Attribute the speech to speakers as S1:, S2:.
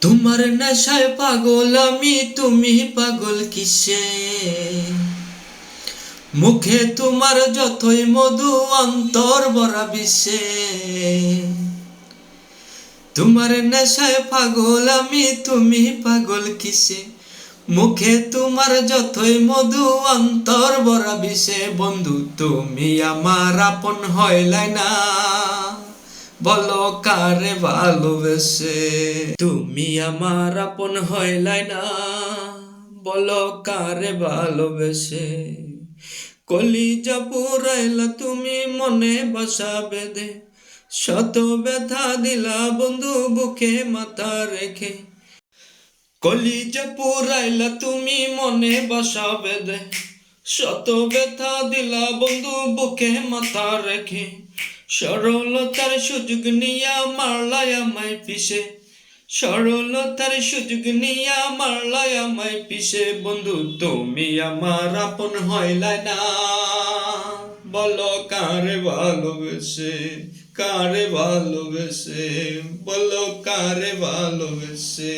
S1: তোমার নেশায় পাগল আমি, তুমি পাগল কিসে? মুখে তোমার যতই মধু, অন্তর ভরা বিষে। তোমার নেশায় পাগল আমি, তুমি পাগল কিসে? মুখে তোমার যতই মধু, অন্তর ভরা বিষে। বন্ধু তুমি আমার আপন হইলাই না, বলো কারে ভালোবেসে? তুমি আমার আপন হইলাই না, বলো কারে ভালোবেসে? কলিজা পুরাইলা তুমি মনে বাসা বেঁধে, শত ব্যথা দিলা বন্ধু বুকে মাথা রেখে। কলিজা পুরাইলা তুমি মনে বাসা বেঁধে, শত ব্যথা দিলা বন্ধু বুকে মাথা রেখে। সরলতার সুযোগ নিয়া মারলাই আমায় পিছে, সরলতার সুযোগ নিয়া মারলাই আমায় পিছে। বন্ধু তুমি আমার আপন হইলাই না, বলো কারে ভালোবেসে? কারে ভালোবেসে? বলো কারে ভালোবেসে?